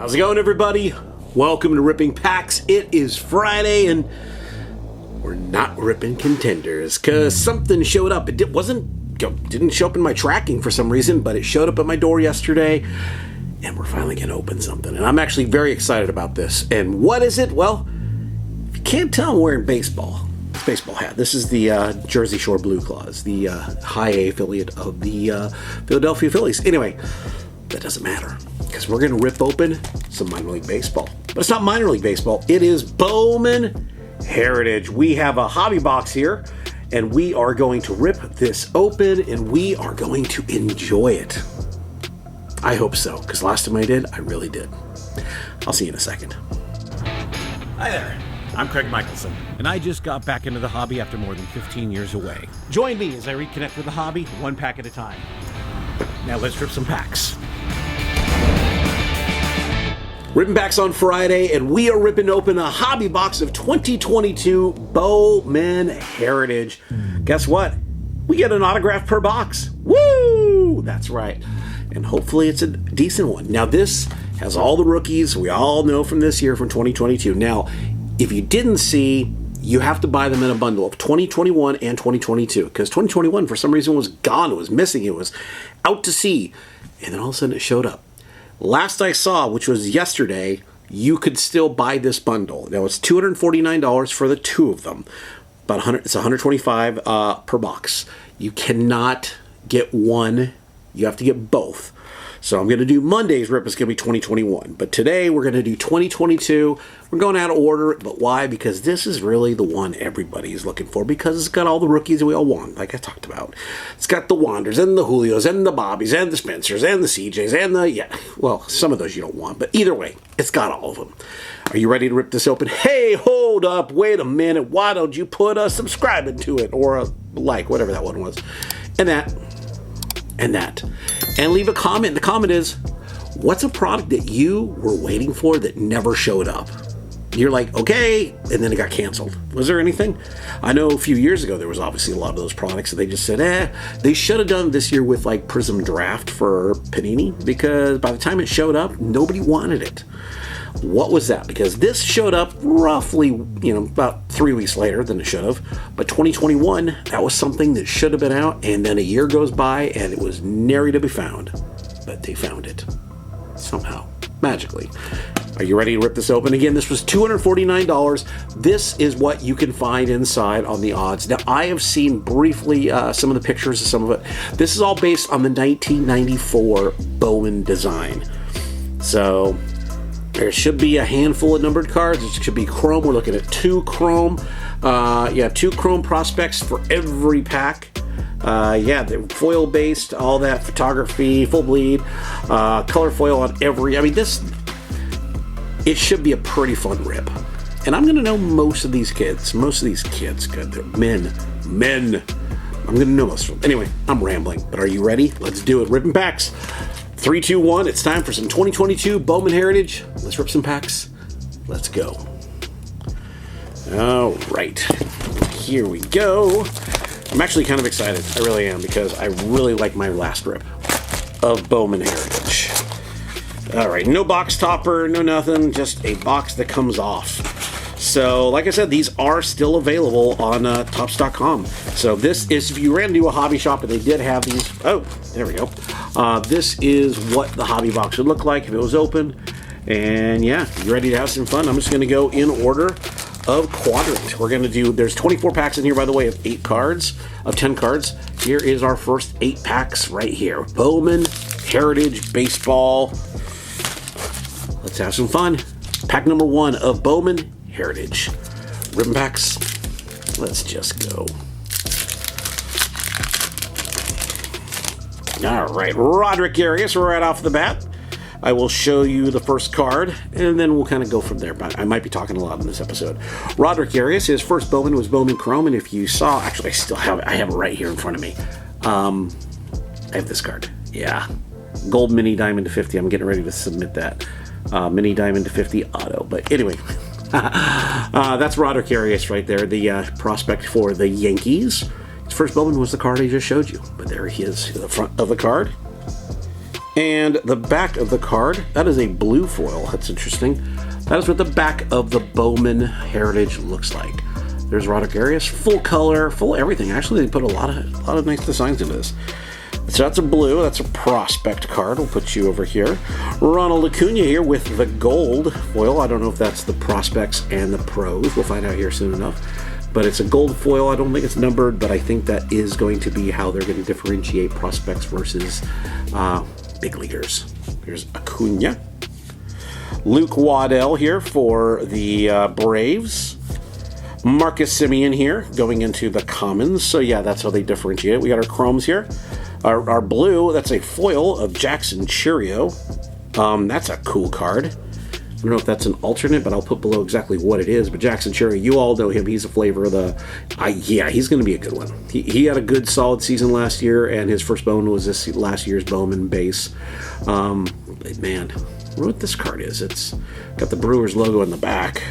How's it going, everybody? Welcome to Ripping Packs. It is Friday, and we're not ripping contenders because something showed up. It didn't show up in my tracking for some reason, but it showed up at my door yesterday, and we're finally going to open something. And I'm actually very excited about this. And what is it? Well, if you can't tell, I'm wearing baseball hat. This is the Jersey Shore Blue Claws, the high A affiliate of the Philadelphia Phillies. Anyway, that doesn't matter because we're going to rip open some minor league baseball. But it's not minor league baseball. It is Bowman Heritage. We have a hobby box here, and we are going to rip this open, and we are going to enjoy it. I hope so, because last time I did, I really did. I'll see you in a second. Hi there. I'm Craig Michelson, and I just got back into the hobby after more than 15 years away. Join me as I reconnect with the hobby, one pack at a time. Now let's rip some packs. Ripping packs on Friday, and we are ripping open a hobby box of 2022 Bowman Heritage. Guess what? We get an autograph per box. Woo! That's right. And hopefully it's a decent one. Now this has all the rookies we all know from this year, from 2022. Now, if you didn't see, you have to buy them in a bundle of 2021 and 2022, because 2021 for some reason was gone. It was missing. It was out to sea. And then all of a sudden it showed up. Last I saw, which was yesterday, you could still buy this bundle. Now it's $249 for the two of them. It's $125 per box. You cannot get one. You have to get both. So I'm going to do Monday's rip. It's going to be 2021. But today we're going to do 2022. We're going out of order. But why? Because this is really the one everybody is looking for. Because it's got all the rookies that we all want, like I talked about. It's got the Wanders and the Julios and the Bobbies and the Spencers and the CJs and well, some of those you don't want. But either way, it's got all of them. Are you ready to rip this open? Hey, hold up. Wait a minute. Why don't you put a subscribe to it or a like, whatever that one was. And that. And leave a comment. The comment is, what's a product that you were waiting for that never showed up? You're like, okay, and then it got canceled. Was there anything? I know a few years ago there was obviously a lot of those products that they just said, they should have done this year with like Prism Draft for Panini, because by the time it showed up, nobody wanted it. What was that? Because this showed up roughly, about 3 weeks later than it should have. But 2021, that was something that should have been out, and then a year goes by and it was nary to be found. But they found it somehow, magically. Are you ready to rip this open? Again, this was $249. This is what you can find inside on the odds. Now, I have seen briefly some of the pictures of some of it. This is all based on the 1994 Bowman design. So there should be a handful of numbered cards. It should be chrome. We're looking at 2 chrome. 2 chrome prospects for every pack. They're foil based, all that photography, full bleed, color foil on every. It should be a pretty fun rip. And I'm going to know most of these kids. Good. They're men. I'm going to know most of them. Anyway, I'm rambling. But are you ready? Let's do it. Ripping packs. 3, 2, 1. It's time for some 2022 Bowman Heritage. Let's rip some packs. Let's go. All right. Here we go. I'm actually kind of excited. I really am, because I really like my last rip of Bowman Heritage. All right. No box topper, no nothing. Just a box that comes off. So, like I said, these are still available on Topps.com. So this is, if you ran into a hobby shop and they did have these, oh, there we go. This is what the hobby box would look like if it was open. And yeah, you ready to have some fun? I'm just going to go in order of quadrant. We're going to do, there's 24 packs in here, by the way, of 10 cards. Here is our first 8 packs right here. Bowman Heritage Baseball. Let's have some fun. Pack number 1 of Bowman Heritage. Ribbon packs. Let's just go. All right, Roderick Arias right off the bat. I will show you the first card, and then we'll kind of go from there. But I might be talking a lot in this episode. Roderick Arias, his first Bowman was Bowman Chrome, and if you saw, actually, I have it right here in front of me. I have this card. Yeah, Gold Mini Diamond to 50. I'm getting ready to submit that. Mini Diamond to 50 auto. But anyway, that's Roderick Arias right there, the prospect for the Yankees. His first Bowman was the card I just showed you. But there he is, the front of the card. And the back of the card, that is a blue foil. That's interesting. That is what the back of the Bowman Heritage looks like. There's Roderick Arias, full color, full everything. Actually, they put a lot of nice designs into this. So that's a blue. That's a prospect card. We'll put you over here. Ronald Acuna here with the gold foil. I don't know if that's the prospects and the pros. We'll find out here soon enough. But it's a gold foil. I don't think it's numbered, but I think that is going to be how they're going to differentiate prospects versus big leaguers. Here's Acuna. Luke Waddell here for the Braves. Marcus Semien here going into the commons. So yeah, that's how they differentiate it. We got our chromes here. Our blue, that's a foil of Jackson Cheerio. That's a cool card. I don't know if that's an alternate, but I'll put below exactly what it is. But Jackson Cheerio, you all know him. He's a flavor of the... yeah, he's going to be a good one. He had a good, solid season last year, and his first Bowman was this last year's Bowman base. Man, I don't know what this card is. It's got the Brewers logo in the back.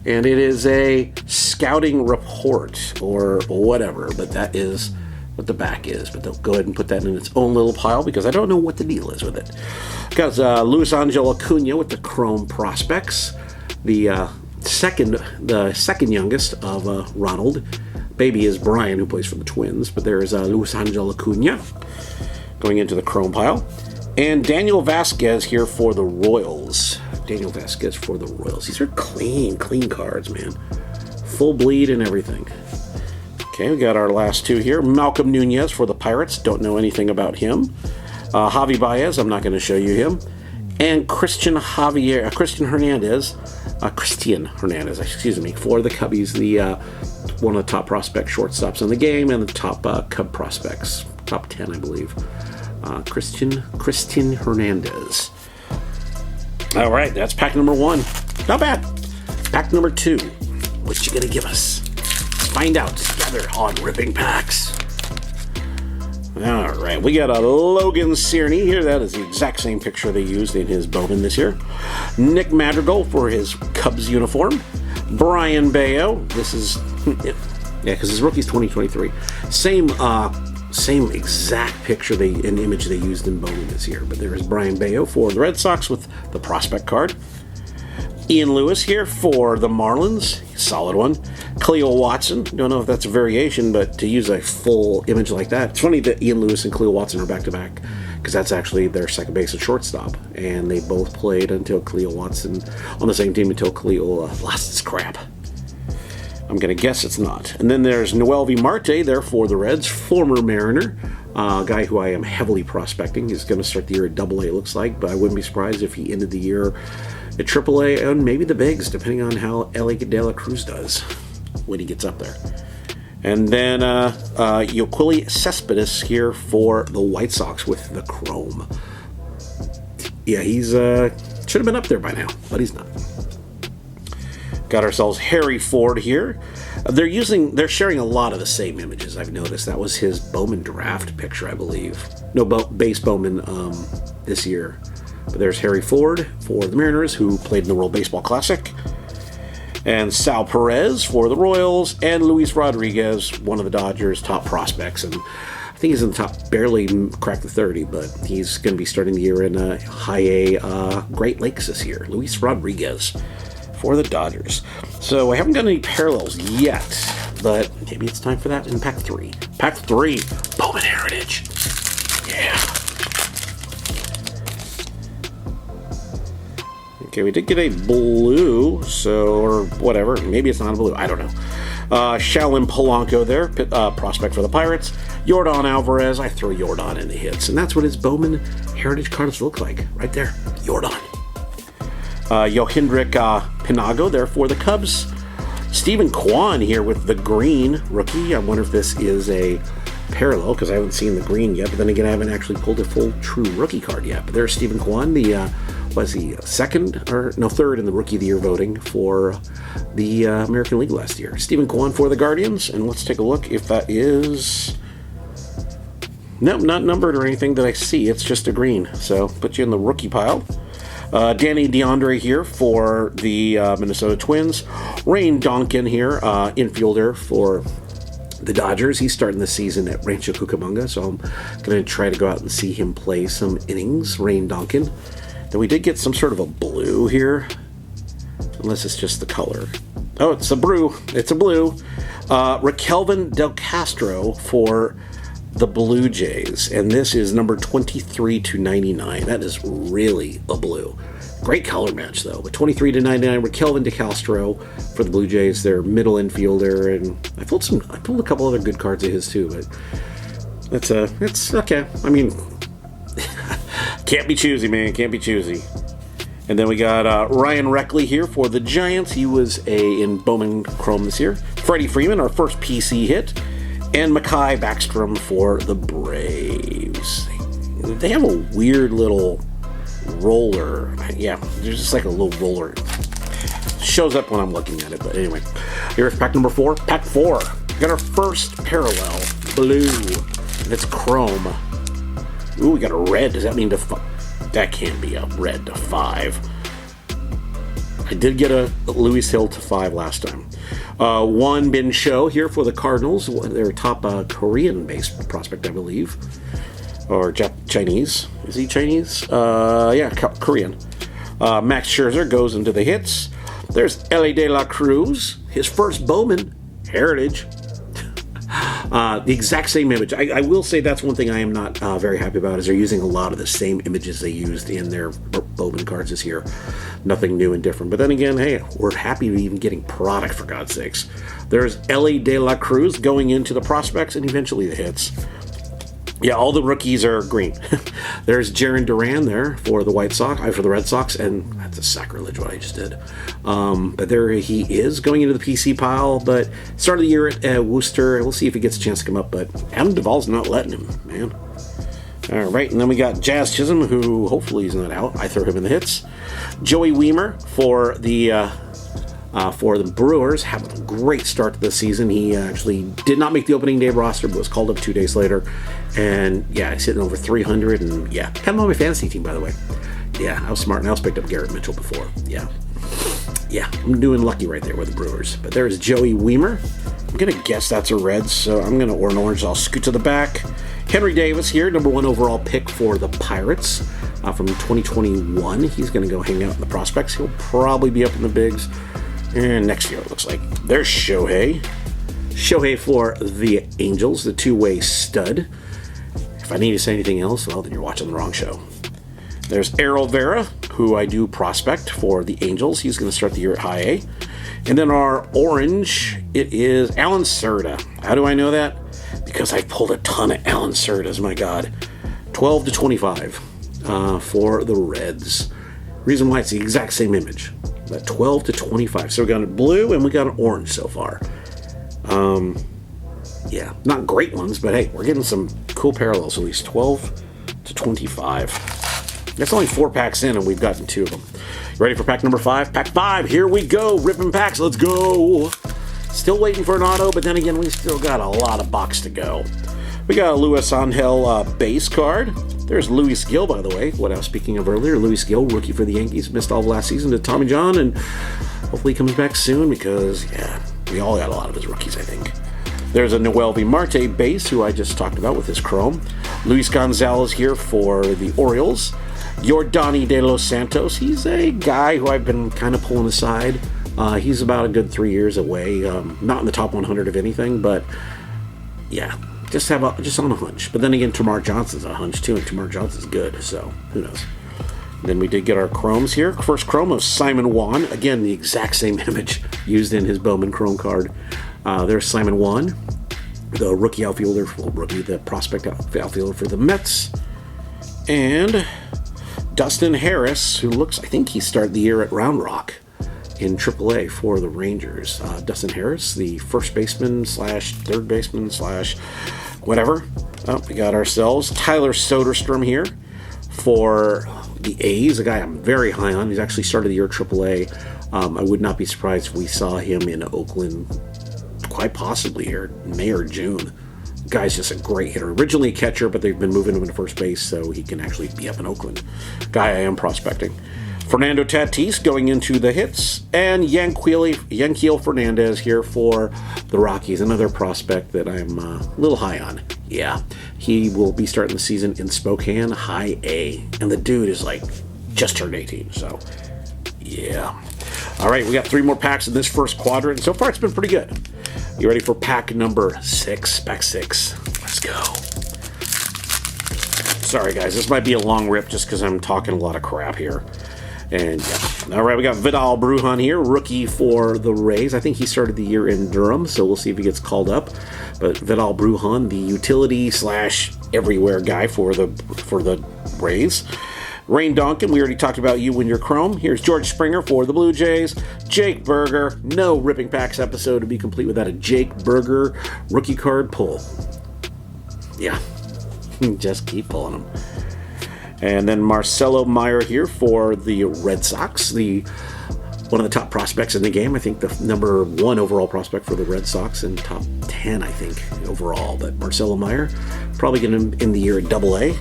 And it is a scouting report or whatever, but that is what the back is. But they'll go ahead and put that in its own little pile because I don't know what the deal is with it. Got Luis Angel Acuna with the Chrome Prospects, the second youngest of Ronald. Baby is Brian, who plays for the Twins, but there is Luis Angel Acuna going into the Chrome pile. And Daniel Vasquez here for the Royals. Daniel Vasquez for the Royals. These are clean cards, man. Full bleed and everything. Okay, we got our last two here. Malcolm Nunez for the Pirates. Don't know anything about him. Javi Baez. I'm not going to show you him. And Christian Hernandez, excuse me, for the Cubbies. The one of the top prospect shortstops in the game and the top Cub prospects. Top 10, I believe. Christian Hernandez. All right, that's pack number 1. Not bad. Pack number 2. What you gonna give us? Find out together on Ripping Packs. All right, we got a Logan Cierney here. That is the exact same picture they used in his Bowman this year. Nick Madrigal for his Cubs uniform. Brian Bayo. This is because his rookie's 2023. Same exact picture and image they used in Bowman this year. But there is Brian Bayo for the Red Sox with the prospect card. Ian Lewis here for the Marlins. Solid one. Cleo Watson. Don't know if that's a variation, but to use a full image like that. It's funny that Ian Lewis and Cleo Watson are back-to-back because that's actually their second base and shortstop. And they both played until Cleo Watson on the same team until Cleo lost his crap. I'm going to guess it's not. And then there's Noelvi Marte there for the Reds, former Mariner, a guy who I am heavily prospecting. He's going to start the year at AA, it looks like, but I wouldn't be surprised if he ended the year at AAA and maybe the bigs, depending on how Ellie De La Cruz does when he gets up there. And then Yoquili Cespedes here for the White Sox with the Chrome. Yeah, he's should have been up there by now, but he's not. Got ourselves Harry Ford here. They're sharing a lot of the same images, I've noticed. That was his Bowman draft picture, I believe. No, base Bowman this year. But there's Harry Ford for the Mariners, who played in the World Baseball Classic. And Sal Perez for the Royals. And Luis Rodriguez, one of the Dodgers' top prospects. And I think he's in the top, barely cracked the 30, but he's going to be starting the year in High A Great Lakes this year. Luis Rodriguez for the Dodgers. So I haven't got any parallels yet, but maybe it's time for that in Pack 3. Pack 3, Bowman Heritage. Yeah. Okay, we did get a blue, or whatever. Maybe it's not a blue. I don't know. Shalin Polanco there, prospect for the Pirates. Yordan Alvarez. I throw Yordan in the hits, and that's what his Bowman Heritage cards look like. Right there. Yordan. Yohendrick Pinago there for the Cubs. Stephen Kwan here with the green rookie. I wonder if this is a parallel because I haven't seen the green yet. But then again, I haven't actually pulled a full true rookie card yet. But there's Stephen Kwan, the was he third in the Rookie of the Year voting for the American League last year. Stephen Kwan for the Guardians, and let's take a look if that is. Nope, not numbered or anything that I see. It's just a green. So put you in the rookie pile. Danny DeAndre here for the Minnesota Twins. Rain Donkin here, infielder for the Dodgers. He's starting the season at Rancho Cucamonga, so I'm going to try to go out and see him play some innings. Rain Duncan. Then we did get some sort of a blue here, unless it's just the color. Oh, it's a blue. It's a blue. Raquelvin Del Castro for the Blue Jays, and this is number 23/99. That is really a blue. Great color match, though. But 23/99, Raquelvin De Castro for the Blue Jays, their middle infielder, and I pulled a couple other good cards of his too. But it's okay. I mean, can't be choosy, man. Can't be choosy. And then we got Ryan Reckley here for the Giants. He was in Bowman Chrome this year. Freddie Freeman, our first PC hit, and Mekhi Backstrom for the Braves. They have a weird little roller. Yeah, there's just like a little roller. Shows up when I'm looking at it, but anyway. Here's pack number 4. Pack 4. We got our first parallel blue, and it's chrome. Ooh, we got a red. Does that mean that can't be a red to 5? I did get a Louis Hill to 5 last time. Won Bin Cho here for the Cardinals. Their top Korean-based prospect, I believe. Or Chinese. Is he Chinese? Yeah, Korean. Max Scherzer goes into the hits. There's Ellie De La Cruz, his first Bowman Heritage. The exact same image. I will say that's one thing I am not very happy about, is they're using a lot of the same images they used in their Bowman cards this year. Nothing new and different. But then again, hey, we're happy to be even getting product, for God's sakes. There's Ellie De La Cruz going into the prospects and eventually the hits. Yeah, all the rookies are green. There's Jarren Duran there for the for the Red Sox, and that's a sacrilege what I just did. But there he is going into the PC pile. But start of the year at Worcester, we'll see if he gets a chance to come up. But Adam Duvall's not letting him, man. All right, and then we got Jazz Chisholm, who hopefully he's not out. I throw him in the hits. Joey Weimer for the Brewers, having a great start to the season. He actually did not make the opening day roster, but was called up 2 days later. And yeah, he's hitting over 300. And yeah, had him on my fantasy team, by the way. Yeah, I was smart, and I also picked up Garrett Mitchell before. Yeah, I'm doing lucky right there with the Brewers. But there's Joey Weimer. I'm going to guess that's a red, so I'm going to orange. I'll scoot to the back. Henry Davis here, number 1 overall pick for the Pirates from 2021. He's going to go hang out in the prospects. He'll probably be up in the bigs. And next year, it looks like. There's Shohei. Shohei for the Angels, the two-way stud. If I need to say anything else, well, then you're watching the wrong show. There's Errol Vera, who I do prospect for the Angels. He's going to start the year at high A. And then our orange, it is Alan Cerda. How do I know that? Because I pulled a ton of Alan Cerdas, my God. 12/25 for the Reds. Reason why it's the exact same image. But 12/25. So we got a blue and we got an orange so far. Yeah, not great ones, but hey, we're getting some cool parallels, at least 12/25. That's only 4 packs in, and we've gotten 2 of them. Ready for pack number 5? Pack 5, here we go. Ripping packs, let's go. Still waiting for an auto, but then again, we still got a lot of box to go. We got a Luis Angel base card. There's Luis Gil, by the way, what I was speaking of earlier. Luis Gil, rookie for the Yankees, missed all of last season to Tommy John, and hopefully he comes back soon because, yeah, we all got a lot of his rookies, I think. There's a Noel V. Marte base, who I just talked about with his chrome. Luis Gonzalez here for the Orioles. Yordani De Los Santos, he's a guy who I've been kind of pulling aside. He's about a good 3 years away. Not in the top 100 of anything, but yeah, just on a hunch. But then again, Tamar Johnson's a hunch too, and Tamar Johnson's good, so who knows. Then we did get our chromes here. First chrome of Simon Wan. Again, the exact same image used in his Bowman chrome card. There's Simon Wan, the rookie outfielder, the prospect outfielder for the Mets. And Dustin Harris, who looks, I think he started the year at Round Rock in AAA for the Rangers. Dustin Harris, the first baseman / third baseman / whatever. Oh, we got ourselves Tyler Soderstrom here for the A's, a guy I'm very high on. He's actually started the year at AAA. I would not be surprised if we saw him in Oakland quite possibly here in May or June. Guy's just a great hitter. Originally a catcher, but they've been moving him into first base so he can actually be up in Oakland. Guy I am prospecting. Fernando Tatis going into the hits, and Yanquiel Fernandez here for the Rockies, another prospect that I'm a little high on. Yeah, he will be starting the season in Spokane, high A, and the dude is like just turned 18, so yeah. All right, we got 3 more packs in this first quadrant, and so far it's been pretty good. You ready for pack number 6? Pack 6. Let's go. Sorry, guys, this might be a long rip just because I'm talking a lot of crap here. And yeah. All right, we got Vidal Brujan here, rookie for the Rays. I think he started the year in Durham, so we'll see if he gets called up. But Vidal Brujan, the utility / everywhere guy for the Rays. Rain Donkin, we already talked about you when you're Chrome. Here's George Springer for the Blue Jays. Jake Berger, no Ripping Packs episode to be complete without a Jake Berger rookie card pull. Yeah, just keep pulling them. And then Marcelo Meyer here for the Red Sox, one of the top prospects in the game. I think the number 1 overall prospect for the Red Sox and top 10, I think, overall. But Marcelo Meyer, probably going to end the year at AA.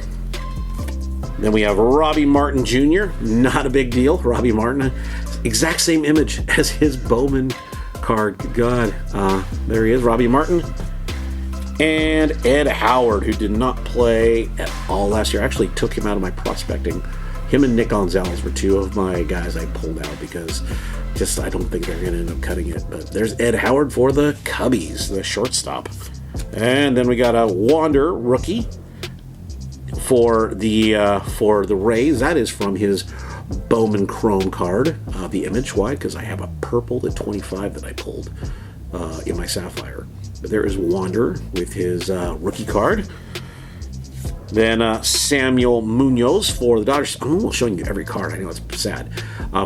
Then we have Robbie Martin Jr., not a big deal. Robbie Martin, exact same image as his Bowman card. Good God. There he is, Robbie Martin. And Ed Howard, who did not play at all last year. I actually took him out of my prospecting. Him and Nick Gonzalez were 2 of my guys I pulled out because I don't think they're going to end up cutting it. But there's Ed Howard for the Cubbies, the shortstop. And then we got a Wander rookie for the Rays. That is from his Bowman Chrome card, the image. Why? Because I have a purple at 25 that I pulled in my Sapphire. But there is Wander with his rookie card. Then Samuel Munoz for the Dodgers. I'm almost showing you every card. I know it's sad.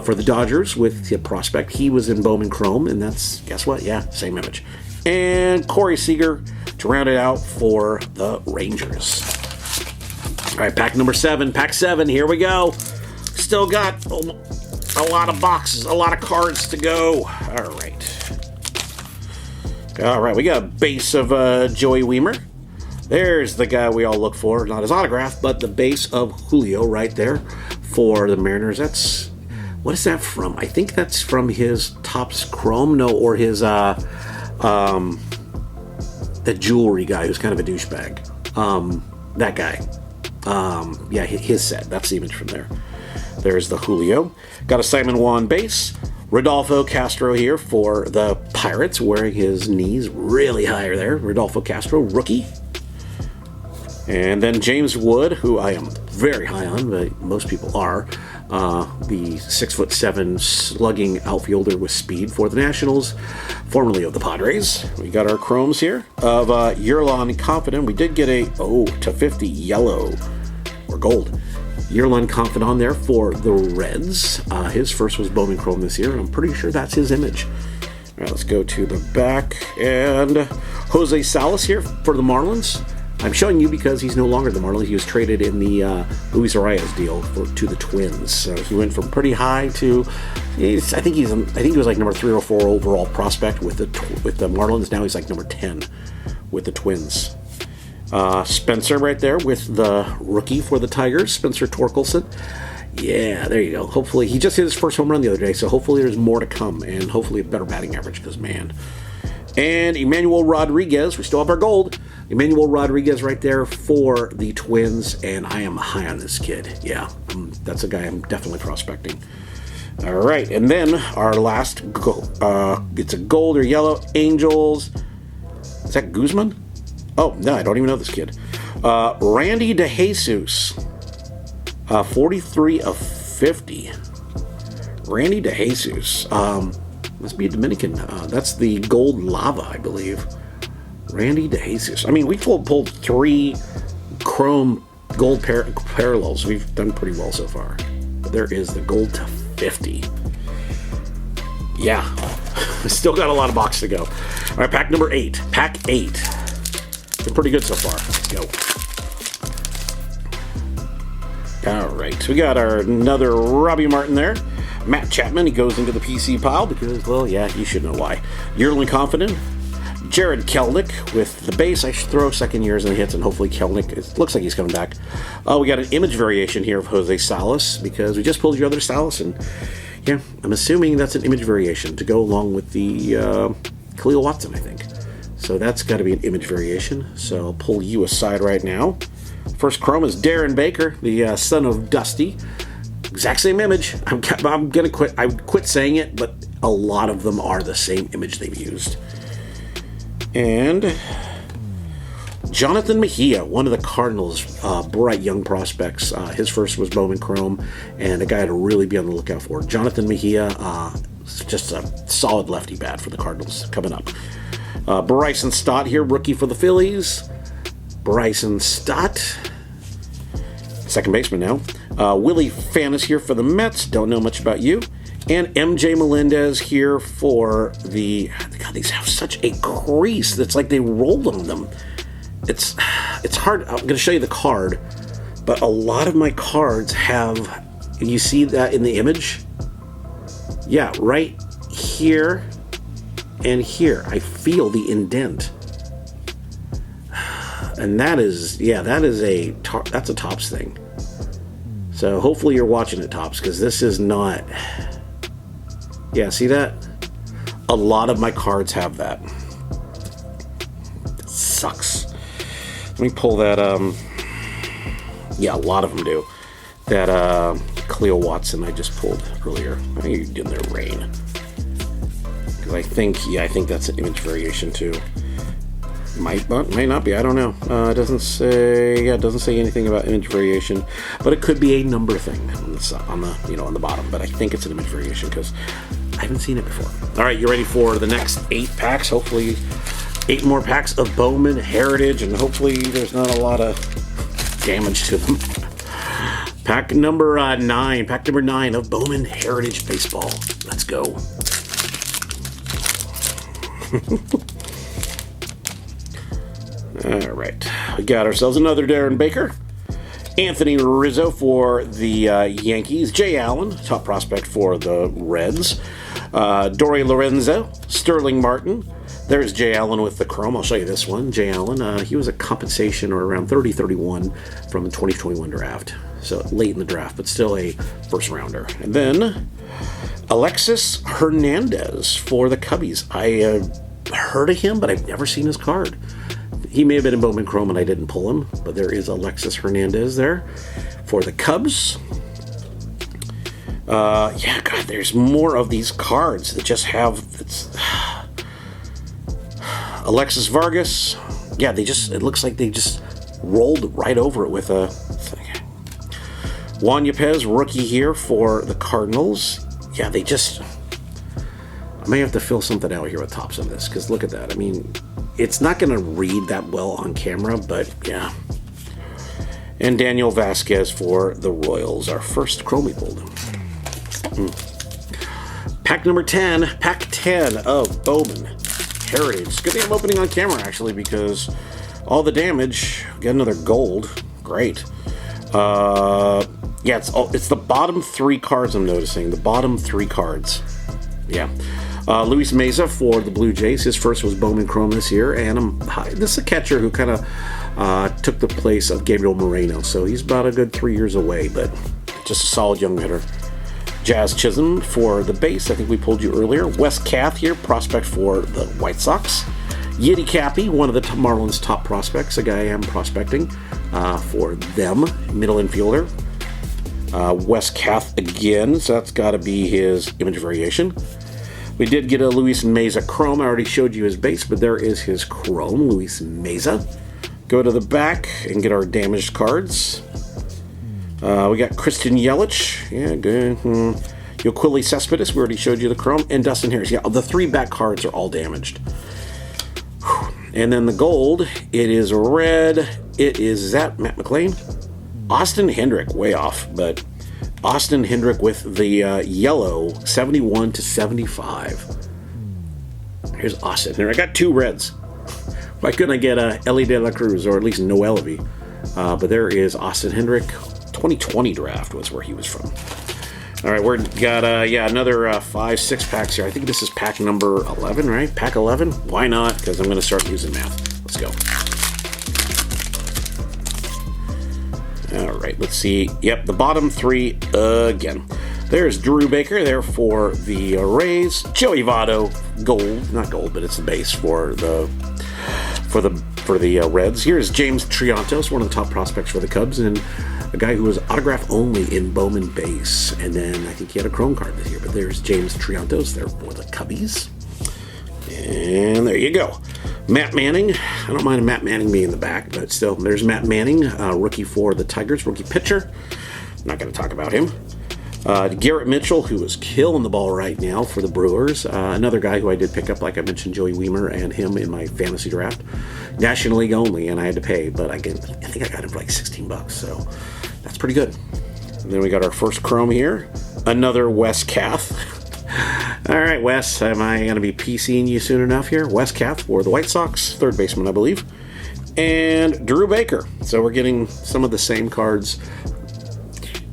For the Dodgers with the prospect. He was in Bowman Chrome, and that's, guess what? Yeah, same image. And Corey Seager to round it out for the Rangers. All right, pack number 7. Pack 7, here we go. Still got a lot of boxes, a lot of cards to go. All right. All right, we got a base of Joey Wiemer. There's the guy we all look for. Not his autograph, but the base of Julio right there for the Mariners. What is that from? I think that's from his Topps Chrome, or his, the jewelry guy who's kind of a douchebag. That guy. Yeah, his set. That's the image from there. There's the Julio. Got a Simon Juan base. Rodolfo Castro here for the Pirates, wearing his knees really higher there. Rodolfo Castro, rookie. And then James Wood, who I am very high on, but most people are. The 6'7" slugging outfielder with speed for the Nationals, formerly of the Padres. We got our chromes here of Yerlon Confident. We did get a /50 yellow or gold. Yerlon Confident there for the Reds. His first was Bowman Chrome this year, and I'm pretty sure that's his image. All right, let's go to the back. And Jose Salas here for the Marlins. I'm showing you because he's no longer the Marlins. He was traded in the Luis Arias deal to the Twins. So he went from pretty high to, I think he was like number 3 or 4 overall prospect with the Marlins. Now he's like number 10 with the Twins. Spencer right there with the rookie for the Tigers, Spencer Torkelson. Yeah, there you go. Hopefully, he just hit his first home run the other day, so hopefully there's more to come, and hopefully a better batting average, because, man. And Emmanuel Rodriguez, we still have our gold. Emmanuel Rodriguez right there for the Twins, and I am high on this kid. Yeah, that's a guy I'm definitely prospecting. All right, and then our last, it's a gold or yellow, Angels. Is that Guzman? Oh, no, I don't even know this kid. Randy DeJesus, 43 of 50. Randy DeJesus, must be a Dominican. That's the gold lava, I believe. Randy DeJesus. I mean, we pulled 3 chrome gold parallels. We've done pretty well so far. But there is the gold to 50. Yeah, still got a lot of boxes to go. All right, pack number 8. Pack 8. Been pretty good so far. Let's go. All right, so we got another Robbie Martin there. Matt Chapman, he goes into the PC pile because, well, yeah, you should know why. Yerlin Confident, Jared Kelnick with the base. I should throw second years and hits, and hopefully Kelnick, it looks like he's coming back. We got an image variation here of Jose Salas, because we just pulled your other Salas, and yeah, I'm assuming that's an image variation to go along with the Khalil Watson, I think. So that's got to be an image variation. So I'll pull you aside right now. First chrome is Darren Baker, the son of Dusty. Exact same image. I'm gonna quit. I quit saying it, but a lot of them are the same image they've used. And Jonathan Mejia, one of the Cardinals' bright young prospects. His first was Bowman Chrome, and a guy to really be on the lookout for. Jonathan Mejia, just a solid lefty bat for the Cardinals coming up. Bryson Stott here, rookie for the Phillies. Bryson Stott, second baseman now. Willie Fanis here for the Mets. Don't know much about you. And MJ Melendez here for the... God, these have such a crease. It's like they rolled on them. It's hard. I'm going to show you the card, but a lot of my cards have... You see that in the image? Yeah, right here and here. I feel the indent. And that is... Yeah, that's a Topps thing. So hopefully you're watching it, Topps, because this is not... Yeah, see that? A lot of my cards have that. It sucks. Let me pull that, yeah, a lot of them do. That, Khalil Watson I just pulled earlier. I think you did in there, Rain. Because I think that's an image variation too. Might not be, I don't know. It doesn't say anything about image variation, but it could be a number thing on the bottom. But I think it's an image variation because I haven't seen it before. All right, you ready for the next 8 packs? Hopefully 8 more packs of Bowman Heritage, and hopefully there's not a lot of damage to them. Pack number 9. Pack number 9 of Bowman Heritage Baseball. Let's go. All right, we got ourselves another Darren Baker. Anthony Rizzo for the Yankees. Jay Allen, top prospect for the Reds. Dory Lorenzo. Sterling Martin. There's Jay Allen with the chrome. I'll show you this one. Jay Allen, he was a compensation or around 30-31 from the 2021 draft. So late in the draft, but still a first rounder. And then Alexis Hernandez for the Cubbies. I heard of him, but I've never seen his card. He may have been in Bowman Chrome and I didn't pull him, but there is Alexis Hernandez there for the Cubs. Yeah, God, there's more of these cards that just have... Alexis Vargas. Yeah, it looks like they just rolled right over it with a thing. Juan Yepez, rookie here for the Cardinals. Yeah, I may have to fill something out here with Topps on this, because look at that. I mean, it's not going to read that well on camera, but yeah. And Daniel Vasquez for the Royals, our first chromie pulled. Pack number 10, pack 10 of Bowman Heritage. Good thing I'm opening on camera, actually, because all the damage. Get another gold. Great. Yeah, it's the bottom 3 cards I'm noticing. The bottom 3 cards. Yeah. Luis Meza for the Blue Jays. His first was Bowman Chrome this year, and this is a catcher who kind of took the place of Gabriel Moreno, so he's about a good 3 years away, but just a solid young hitter. Jazz Chisholm for the base. I think we pulled you earlier. Wes Kath here, prospect for the White Sox. Yiddy Cappy, one of the Marlins' top prospects, a guy I am prospecting for them, middle infielder. Wes Kath again, so that's got to be his image variation. We did get a Luis Meza chrome. I already showed you his base, but there is his chrome, Luis Meza. Go to the back and get our damaged cards. We got Christian Yelich. Yeah, good. Yoquili Cespedes, we already showed you the chrome. And Dustin Harris. Yeah, the 3 back cards are all damaged. And then the gold, it is red. Is that Matt McLean? Austin Hendrick, way off, but Austin Hendrick with the yellow, 71/75. Here's Austin Hendrick. I got 2 reds. Why couldn't I get Ellie De La Cruz, or at least Noel Levy? But there is Austin Hendrick. 2020 draft was where he was from. All right, we've got another 5, 6 packs here. I think this is pack number 11, right? Pack 11? Why not? Because I'm going to start using math. Let's go. All right, let's see. Yep, the bottom 3 again. There's Drew Baker there for the Rays. Joey Votto, gold, not gold, but it's the base for the Reds. Here's James Triantos, one of the top prospects for the Cubs, and a guy who was autograph only in Bowman base. And then I think he had a Chrome card this year, but there's James Triantos there for the Cubbies. And there you go. Matt Manning. I don't mind Matt Manning being in the back, but still, there's Matt Manning, rookie for the Tigers, rookie pitcher. Not going to talk about him. Garrett Mitchell, who is killing the ball right now for the Brewers. Another guy who I did pick up, like I mentioned, Joey Weimer and him in my fantasy draft. National League only, and I had to pay, but I think I got him for like $16, so that's pretty good. And then we got our first Chrome here. Another Wes Kath. All right, Wes, am I going to be PCing you soon enough here? Wes Kath for the White Sox, third baseman, I believe. And Drew Baker. So we're getting some of the same cards.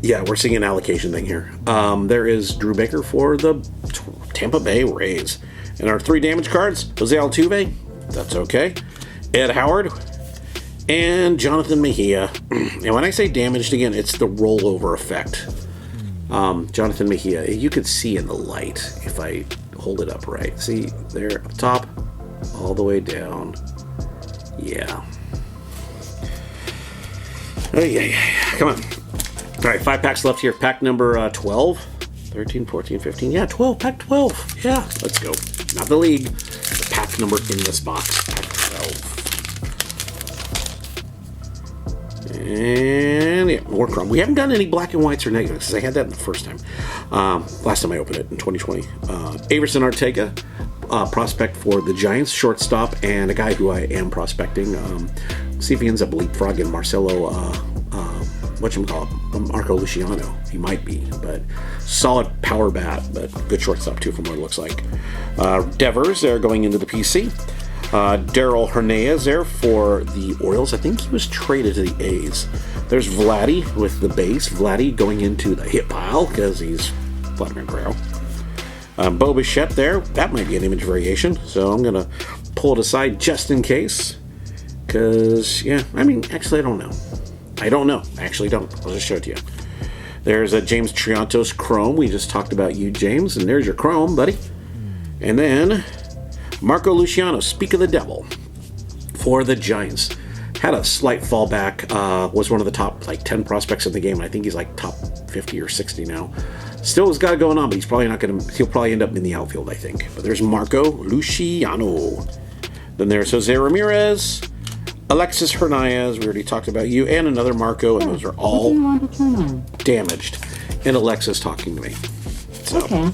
Yeah, we're seeing an allocation thing here. There is Drew Baker for the Tampa Bay Rays. And our 3 damage cards, Jose Altuve, that's okay. Ed Howard, and Jonathan Mejia. And when I say damaged again, it's the rollover effect. Jonathan Mejia, you could see in the light if I hold it up right. See, there up top, all the way down. Yeah. Oh, yeah. Come on. All right, 5 packs left here. Pack number 12, 13, 14, 15. Yeah, 12. Pack 12. Yeah, let's go. Not the league. The pack number in this box. Pack 12. And yeah, more Chrome. We haven't done any black and whites or negatives because I had that the first time. Last time I opened it in 2020. Averson Arteaga, prospect for the Giants, shortstop, and a guy who I am prospecting. See if he ends up leapfrogging Marcelo. Marco Luciano. He might be, but solid power bat, but good shortstop too from what it looks like. Devers there going into the PC. Daryl Hernandez there for the Orioles. I think he was traded to the A's. There's Vladdy with the base. Vladdy going into the hit pile because he's Vladimir Guerrero. Bo Bichette there. That might be an image variation, so I'm going to pull it aside just in case. Because, actually, I don't know. I actually don't. I'll just show it to you. There's a James Triantos Chrome. We just talked about you, James, and there's your Chrome, buddy. And then Marco Luciano, speak of the devil, for the Giants. Had a slight fallback, was one of the top 10 prospects in the game. I think he's top 50 or 60 now. Still has got it going on, but he's probably not going to, he'll probably end up in the outfield, I think. But there's Marco Luciano. Then there's Jose Ramirez, Alexis Hernandez, we already talked about you, and another Marco, and those are all damaged. And Alexis talking to me. So, okay.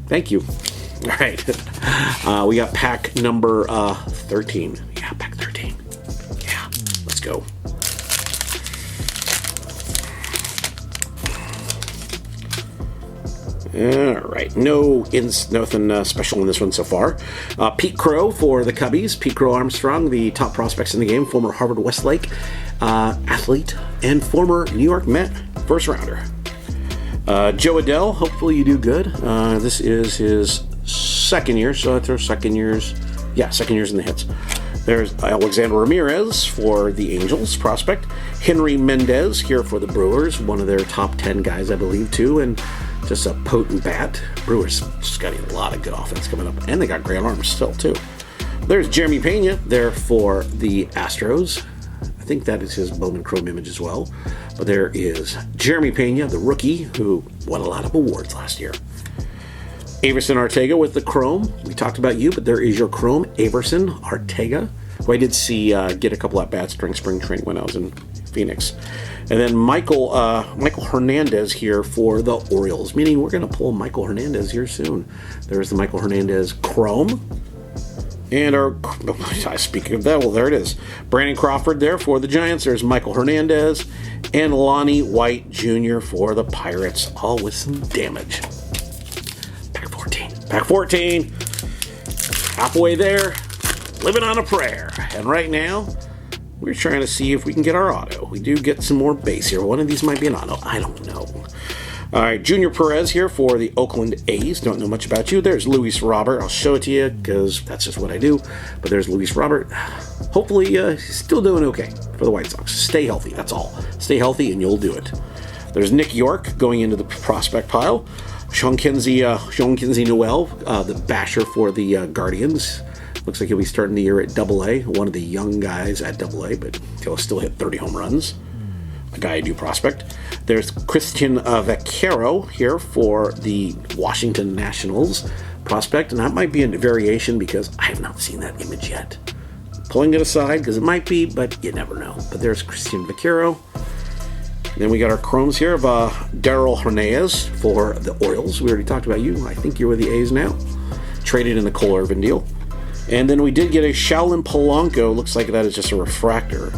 Thank you. All right. We got pack number 13. Yeah, pack 13. Yeah, let's go. All right, nothing special in this one so far. Pete Crow for the Cubbies. Pete Crow Armstrong, the top prospects in the game, former Harvard Westlake athlete and former New York Met first rounder. Joe Adell, hopefully you do good. This is his second year, so I throw second years in the hits. There's Alexander Ramirez for the Angels prospect. Henry Mendez here for the Brewers, one of their top 10 guys, I believe, too, and just a potent bat. Brewers just got a lot of good offense coming up, and they got great arms still, too. There's Jeremy Pena there for the Astros. I think that is his Bowman Chrome image as well. But there is Jeremy Pena, the rookie, who won a lot of awards last year. Averson Arteaga with the Chrome. We talked about you, but there is your Chrome, Averson Arteaga, who I did see get a couple at-bats during spring training when I was in Phoenix. And then Michael Hernandez here for the Orioles, meaning we're going to pull Michael Hernandez here soon. There's the Michael Hernandez Chrome. And speaking of that, well, there it is. Brandon Crawford there for the Giants. There's Michael Hernandez and Lonnie White Jr. for the Pirates, all with some damage. Pack 14. Pack 14. Halfway there, living on a prayer. And right now, we're trying to see if we can get our auto. We do get some more base here. One of these might be an auto. I don't know. All right, Junior Perez here for the Oakland A's. Don't know much about you. There's Luis Robert. I'll show it to you because that's just what I do. But there's Luis Robert. Hopefully, he's still doing okay for the White Sox. Stay healthy, that's all. Stay healthy and you'll do it. There's Nick York going into the prospect pile. Sean Kinsey Noel, the basher for the Guardians. Looks like he'll be starting the year at Double-A. One of the young guys at Double-A, but he'll still hit 30 home runs. A guy I do prospect. There's Christian Vaquero here for the Washington Nationals prospect, and that might be a variation because I have not seen that image yet. Pulling it aside because it might be, but you never know. But there's Christian Vaquero. Then we got our chromes here of Darryl Hernandez for the Orioles. We already talked about you. I think you're with the A's now. Traded in the Cole Irvin deal. And then we did get a Shaolin Polanco. Looks like that is just a refractor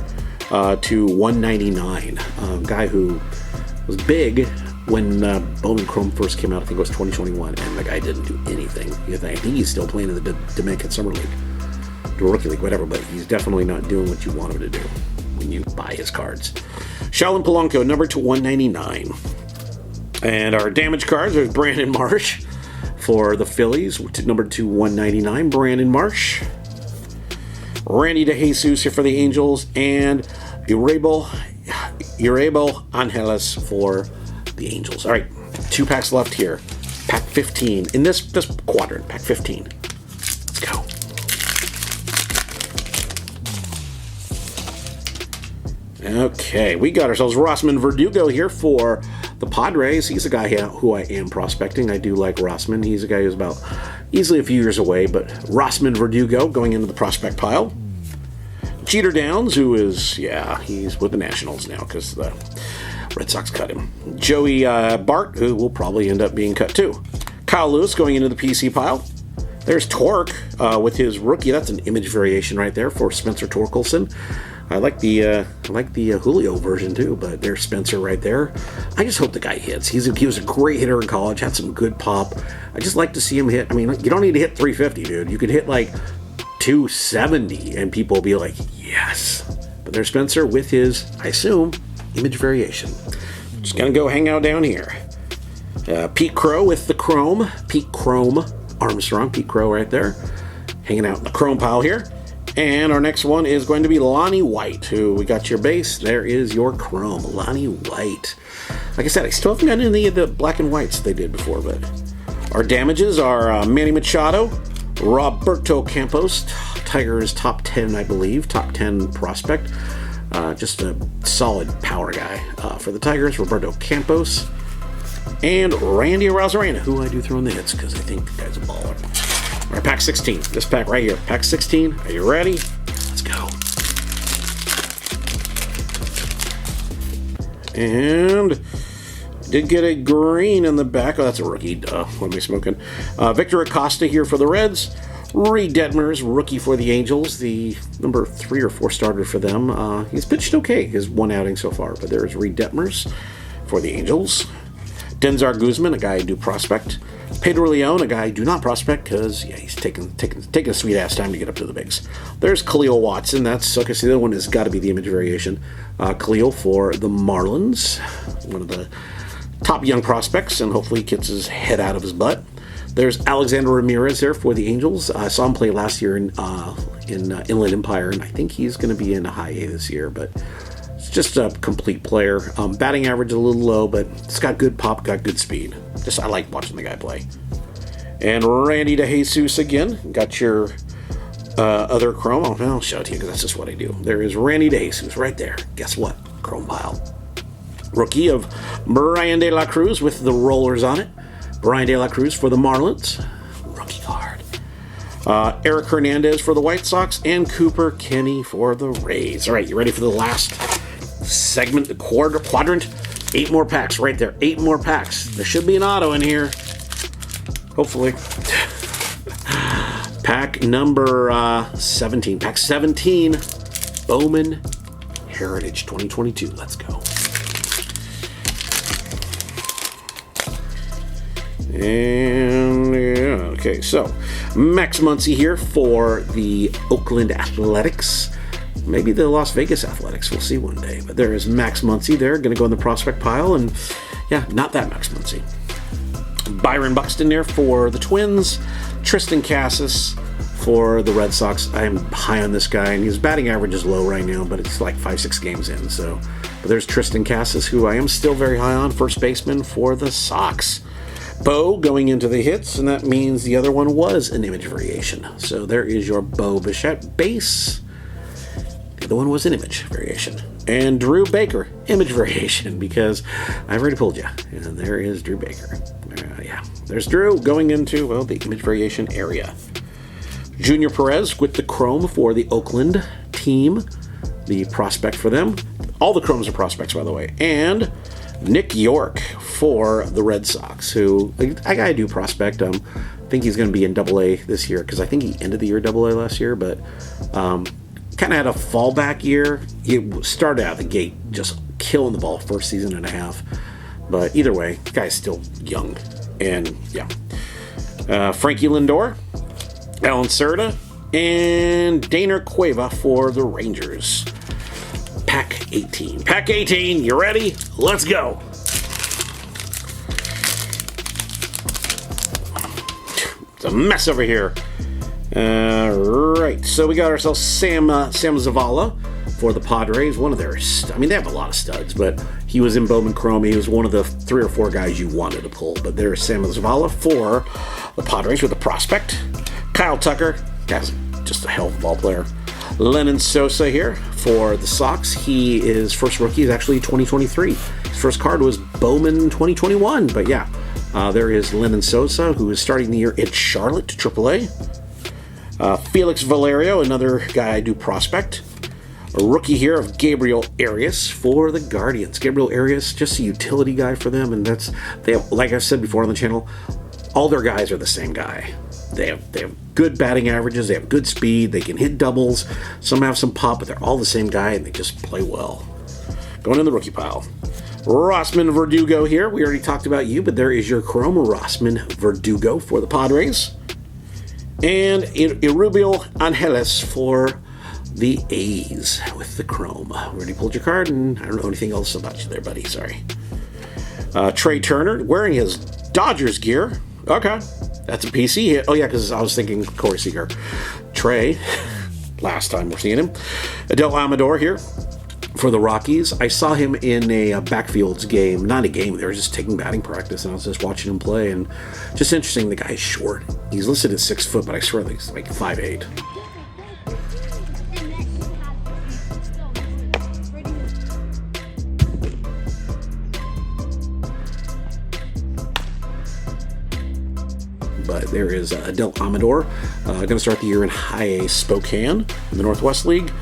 to 199. Guy who was big when Bowman Chrome first came out. I think it was 2021. And the guy didn't do anything. I think he's still playing in the Dominican Summer League. The Rookie League, whatever. But he's definitely not doing what you want him to do when you buy his cards. Shaolin Polanco, numbered to 199. And our damage cards, there's Brandon Marsh for the Phillies, numbered to 199. Brandon Marsh. Randy DeJesus here for the Angels. And Urebo Angeles for the Angels. All right, 2 packs left here. Pack 15. In this quadrant, pack 15. Let's go. Okay, we got ourselves Rossman Verdugo here for the Padres. He's a guy who I am prospecting. I do like Rossman. He's a guy who's about easily a few years away, but Rossman Verdugo going into the prospect pile. Jeter Downs, who is, he's with the Nationals now because the Red Sox cut him. Joey Bart, who will probably end up being cut too. Kyle Lewis going into the PC pile. There's Torque with his rookie. That's an image variation right there for Spencer Torkelson. I like the Julio version too, but there's Spencer right there. I just hope the guy hits. He was a great hitter in college, had some good pop. I just like to see him hit. I mean, you don't need to hit 350, dude. You could hit like 270, and people will be like, yes. But there's Spencer with his, I assume, image variation. Just gonna go hang out down here. Pete Crow with the Chrome. Pete Chrome Armstrong. Pete Crow right there, hanging out in the Chrome pile here. And our next one is going to be Lonnie White, who we got your base. There is your Chrome, Lonnie White. Like I said, I still haven't gotten any of the black and whites they did before, but our damages are Manny Machado, Roberto Campos, Tigers top 10, I believe, top 10 prospect. Just a solid power guy for the Tigers, Roberto Campos. And Randy Arozarena, who I do throw in the hits because I think the guy's a baller. All right, pack 16. This pack right here. Pack 16. Are you ready? Let's go. And did get a green in the back. Oh, that's a rookie. Duh. What am I smoking? Victor Acosta here for the Reds. Reed Detmers, rookie for the Angels. The number 3 or 4 starter for them. He's pitched okay. His one outing so far. But there's Reed Detmers for the Angels. Denzar Guzman, a guy I do prospect. Pedro Leon, a guy I do not prospect because he's taking a sweet ass time to get up to the bigs. There's Khalil Watson. That's okay. So the other one has got to be the image variation. Khalil for the Marlins, one of the top young prospects, and hopefully he gets his head out of his butt. There's Alexander Ramirez there for the Angels. I saw him play last year in Inland Empire, and I think he's going to be in a high A this year. But it's just a complete player. Batting average a little low, but it's got good pop, got good speed. I like watching the guy play. And Randy DeJesus again. Got your other Chrome. I'll show it to you because that's just what I do. There is Randy DeJesus right there. Guess what? Chrome pile. Rookie of Brian De La Cruz with the rollers on it. Brian De La Cruz for the Marlins. Rookie card. Eric Hernandez for the White Sox. And Cooper Kenny for the Rays. All right, you ready for the last segment, the quadrant? 8 more packs right there. 8 more packs. There should be an auto in here. Hopefully. Pack number 17. Pack 17. Bowman Heritage 2022. Let's go. And okay, so Max Muncy here for the Oakland Athletics. maybe the Las Vegas Athletics. We'll see one day. But there is Max Muncy there, going to go in the prospect pile. And yeah, not that Max Muncy. Byron Buxton there for the Twins. Tristan Cassis for the Red Sox. I'm high on this guy, and his batting average is low right now, but it's like 5-6 games in. So, but there's Tristan Cassis, who I am still very high on, first baseman for the Sox. Bo going into the hits, and that means the other one was an image variation. So there is your Bo Bichette base. The other one was an image variation. And Drew Baker, image variation, because I've already pulled you. And there is Drew Baker. Yeah, there's Drew going into, well, the image variation area. Junior Perez with the chrome for the Oakland team, the prospect for them. All the chromes are prospects, by the way. And Nick York for the Red Sox, who I gotta do prospect. I think he's going to be in AA this year, because I think he ended the year AA last year, but kind of had a fallback year. He started out the gate just killing the ball first season and a half, but either way, the guy's still young. And yeah, Frankie Lindor, Alan Cerda, and Daner Cueva for the Rangers. Pack 18. Pack 18, you ready? Let's go. It's a mess over here. Right, so we got ourselves Sam Zavala for the Padres. One of their, they have a lot of studs, but he was in Bowman Chrome. He was one of the 3 or 4 guys you wanted to pull. But there's Sam Zavala for the Padres with the prospect. Kyle Tucker, guy's just a hell of a ball player. Lennon Sosa here for the Sox. His first rookie is actually 2023. His first card was Bowman 2021. But yeah, there is Lennon Sosa, who is starting the year in Charlotte to AAA. Felix Valerio, another guy I do prospect. A rookie here of Gabriel Arias for the Guardians. Gabriel Arias, just a utility guy for them, and they have, like I said before on the channel, all their guys are the same guy. They have good batting averages, they have good speed, they can hit doubles, some have some pop, but they're all the same guy, and they just play well. Going in the rookie pile. Rossman Verdugo here. We already talked about you, but there is your chrome Rossman Verdugo for the Padres. And Irubel Angeles for the A's with the chrome. We already pulled your card, and I don't know anything else about you there, buddy. Sorry. Trey Turner wearing his Dodgers gear. Okay. That's a PC hit. Oh, yeah, because I was thinking Corey Seager. Trey, last time we're seeing him. Adel Amador here for the Rockies. I saw him in a backfields game. Not a game. They were just taking batting practice, and I was just watching him play. And just interesting, the guy's short. He's listed at 6 foot, but I swear he's like 5'8". But there is Adel Amador, going to start the year in High A Spokane in the Northwest League.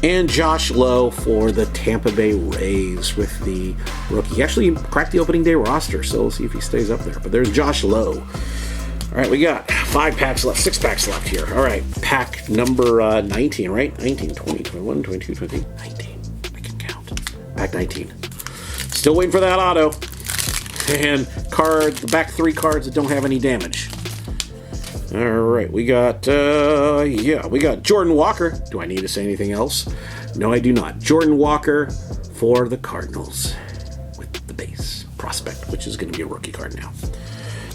And Josh Lowe for the Tampa Bay Rays with the rookie. He actually cracked the opening day roster, so we'll see if he stays up there. But there's Josh Lowe. All right, we got 5 packs left, 6 packs left here. All right, pack number 19, right? 19, 20, 21, 22, 23, 19. I can count. Pack 19. Still waiting for that auto. And the back 3 cards that don't have any damage. All right, we got Jordan Walker. Do I need to say anything else? No, I do not. Jordan Walker for the Cardinals with the base prospect, which is going to be a rookie card now.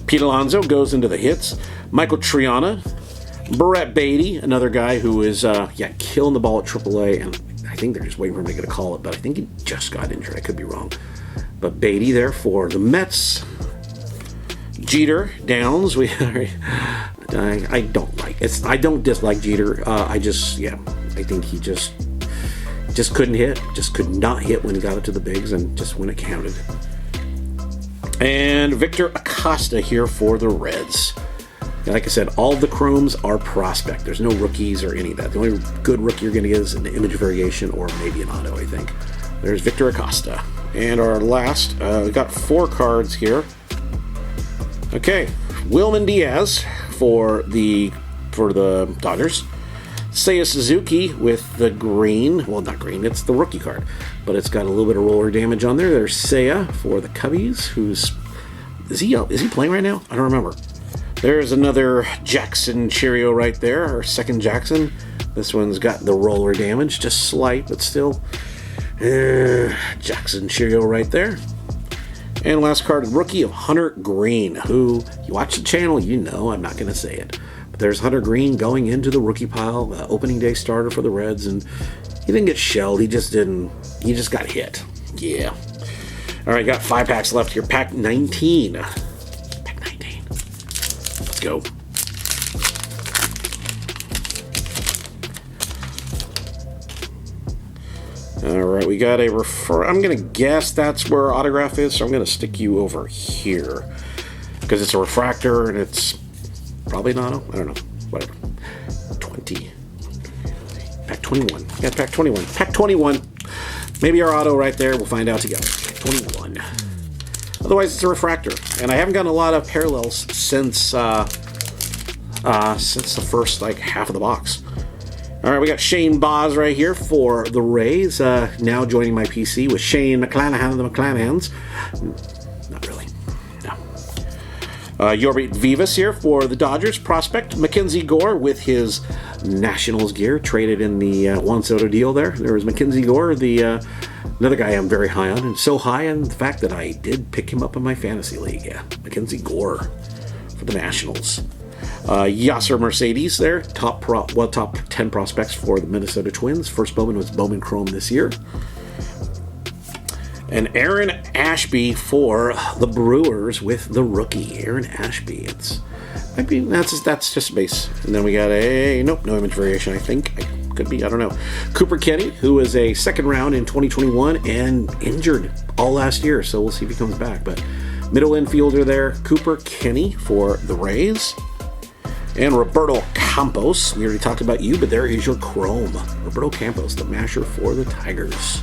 Pete Alonso goes into the hits. Michael Triana. Barrett Beatty, another guy who is, killing the ball at AAA, and I think they're just waiting for him to get a call it, but I think he just got injured. I could be wrong. But Beatty there for the Mets. Jeter, Downs. I don't like it. I don't dislike Jeter. I think he just couldn't hit. Just could not hit when he got it to the bigs, and just when it counted. And Victor Acosta here for the Reds. Like I said, all the chromes are prospect. There's no rookies or any of that. The only good rookie you're going to get is an image variation or maybe an auto, I think. There's Victor Acosta. And our last, we got 4 cards here. Okay, Wilman Diaz for the Dodgers. Seiya Suzuki with the green. Well, not green, it's the rookie card. But it's got a little bit of roller damage on there. There's Seiya for the Cubbies, is he playing right now? I don't remember. There's another Jackson Cheerio right there, our second Jackson This one's got the roller damage, just slight, but still. Jackson Cheerio right there. And last card, rookie of Hunter Green, who, you watch the channel, you know I'm not going to say it. But there's Hunter Green going into the rookie pile, opening day starter for the Reds, and he didn't get shelled, he just got hit. Yeah. All right, got 5 packs left here. Pack 19. Pack 19. Let's go. All right, we got a refer. I'm going to guess that's where our autograph is, so I'm going to stick you over here. Because it's a refractor, and it's probably an auto. I don't know. Whatever. 20. Pack 21. Yeah, pack 21. Pack 21. Maybe our auto right there. We'll find out together. Pack 21. Otherwise, it's a refractor. And I haven't gotten a lot of parallels since the first, half of the box. All right, we got Shane Boz right here for the Rays. Now joining my PC with Shane McClanahan of the McClanahans. Not really. No. Yorbit Vivas here for the Dodgers. Prospect Mackenzie Gore with his Nationals gear. Traded in the Juan Soto deal there. There was Mackenzie Gore, another guy I'm very high on. And so high on the fact that I did pick him up in my fantasy league. Yeah, Mackenzie Gore for the Nationals. Yasser Mercedes there, top 10 prospects for the Minnesota Twins. First Bowman was Bowman Chrome this year. And Aaron Ashby for the Brewers with the rookie. Aaron Ashby. That's just base. And then we got no image variation, I think. Could be, I don't know. Cooper Kenny, who was a second round in 2021 and injured all last year, so we'll see if he comes back. But middle infielder there, Cooper Kenny for the Rays. And Roberto Campos, we already talked about you, but there is your Chrome. Roberto Campos, the masher for the Tigers.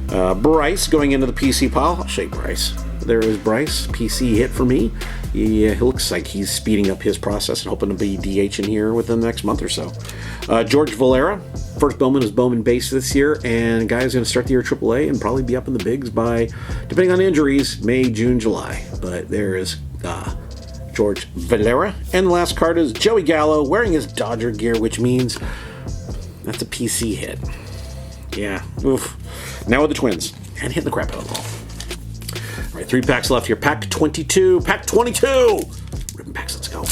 Bryce going into the PC pile. I'll show you Bryce. There is Bryce, PC hit for me. He looks like he's speeding up his process and hoping to be DH in here within the next month or so. George Valera, first Bowman is Bowman base this year, and guy's going to start the year at AAA and probably be up in the bigs by, depending on injuries, May, June, July. But there is George Valera. And the last card is Joey Gallo wearing his Dodger gear, which means that's a PC hit. Yeah. Oof. Now with the Twins. And hitting the crap out of the ball. All right, 3 packs left here. Pack 22. Pack 22! Ribbon packs, let's go.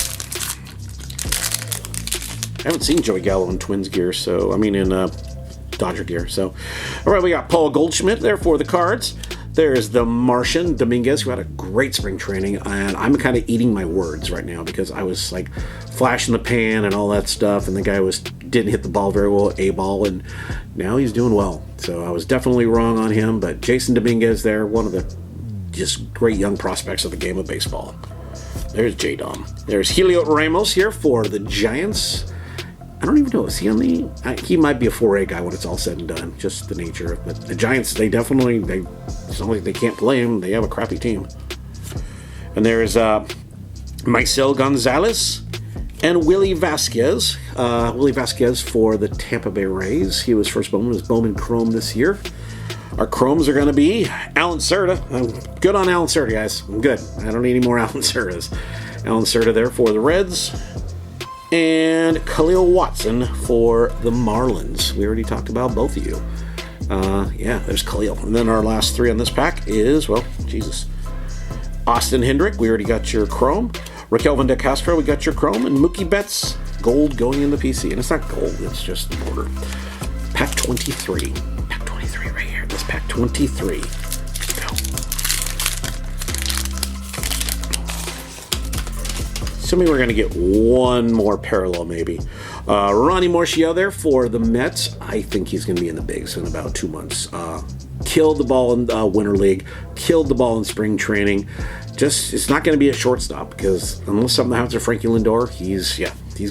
I haven't seen Joey Gallo in Twins gear, in Dodger gear. So, all right, we got Paul Goldschmidt there for the Cards. There's the Martian Dominguez, who had a great spring training, and I'm kind of eating my words right now because I was flash in the pan and all that stuff, and the guy didn't hit the ball very well, A-ball, and now he's doing well. So I was definitely wrong on him, but Jason Dominguez there, one of the just great young prospects of the game of baseball. There's J-Dom. There's Helio Ramos here for the Giants. I don't even know, is he on the... he might be a 4A guy when it's all said and done, just the nature. But the Giants, it's not like they can't play him, they have a crappy team. And there's Maicel Gonzalez and Willie Vasquez. Willie Vasquez for the Tampa Bay Rays. He was first Bowman, was Bowman Chrome this year. Our Chromes are going to be Alan Serta. I'm good on Alan Serta, guys. I'm good. I don't need any more Alan Sertas. Alan Serta there for the Reds. And Khalil Watson for the Marlins. We already talked about both of you. There's Khalil. And then our last 3 on this pack is, Austin Hendrick, we already got your Chrome. Raquel Van de Castro, we got your Chrome. And Mookie Betts, gold going in the PC. And it's not gold, it's just the border. Pack 23. Pack 23 right here. This pack 23. Let's go. Assuming we're going to get one more parallel, maybe. Ronnie Morchio there for the Mets. I think he's going to be in the bigs in about 2 months. Killed the ball in Winter League. Killed the ball in spring training. It's not going to be a shortstop because unless something happens to Frankie Lindor, he's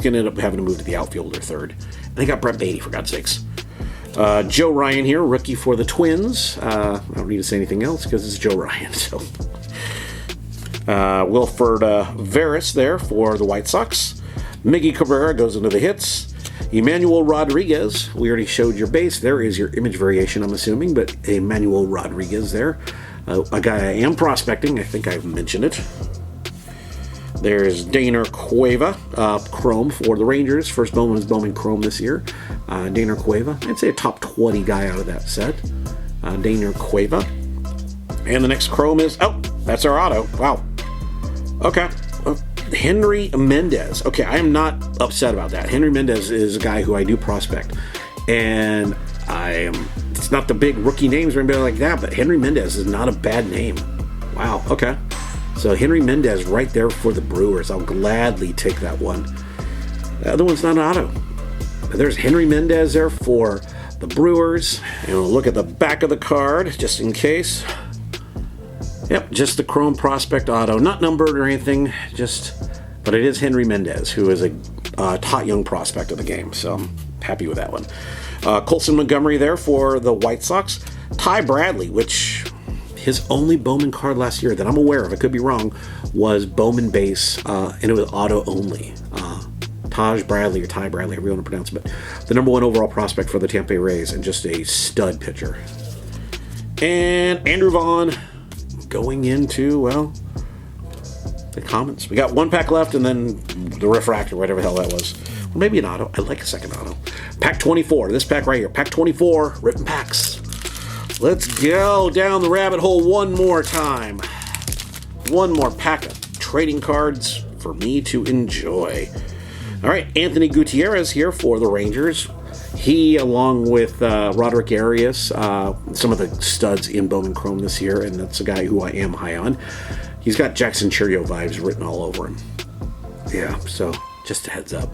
going to end up having to move to the outfield or third. And they got Brett Beatty, for God's sakes. Joe Ryan here, rookie for the Twins. I don't need to say anything else because it's Joe Ryan. So. Wilfred Veras there for the White Sox. Miggy Cabrera goes into the hits. Emmanuel Rodriguez, we already showed your base. There is your image variation, I'm assuming, but Emmanuel Rodriguez there. A guy I am prospecting, I think I've mentioned it. There's Daner Cueva, Chrome for the Rangers. First Bowman was Bowman Chrome this year. Daner Cueva, I'd say a top 20 guy out of that set. Daner Cueva. And the next Chrome is, that's our auto. Wow. Okay. Henry Mendez. Okay, I am not upset about that. Henry Mendez is a guy who I do prospect. And it's not the big rookie names or anything like that, but Henry Mendez is not a bad name. Wow, okay. So Henry Mendez right there for the Brewers. I'll gladly take that one. The other one's not an auto. There's Henry Mendez there for the Brewers. And we'll look at the back of the card just in case. Yep, just the Chrome Prospect auto. Not numbered or anything, but it is Henry Mendez, who is a hot young prospect of the game. So I'm happy with that one. Colson Montgomery there for the White Sox. Ty Bradley, which his only Bowman card last year that I'm aware of, I could be wrong, was Bowman base, and it was auto only. Taj Bradley or Ty Bradley, however you want to pronounce it, but the number 1 overall prospect for the Tampa Bay Rays and just a stud pitcher. And Andrew Vaughn going into, the comments. We got 1 pack left and then the refractor, whatever the hell that was. Or maybe an auto. I like a second auto. Pack 24. This pack right here. Pack 24. Ripping packs. Let's go down the rabbit hole one more time. One more pack of trading cards for me to enjoy. All right, Anthony Gutierrez here for the Rangers. He, along with Roderick Arias, some of the studs in Bowman Chrome this year, and that's a guy who I am high on. He's got Jackson Cheerio vibes written all over him. Yeah, so just a heads up.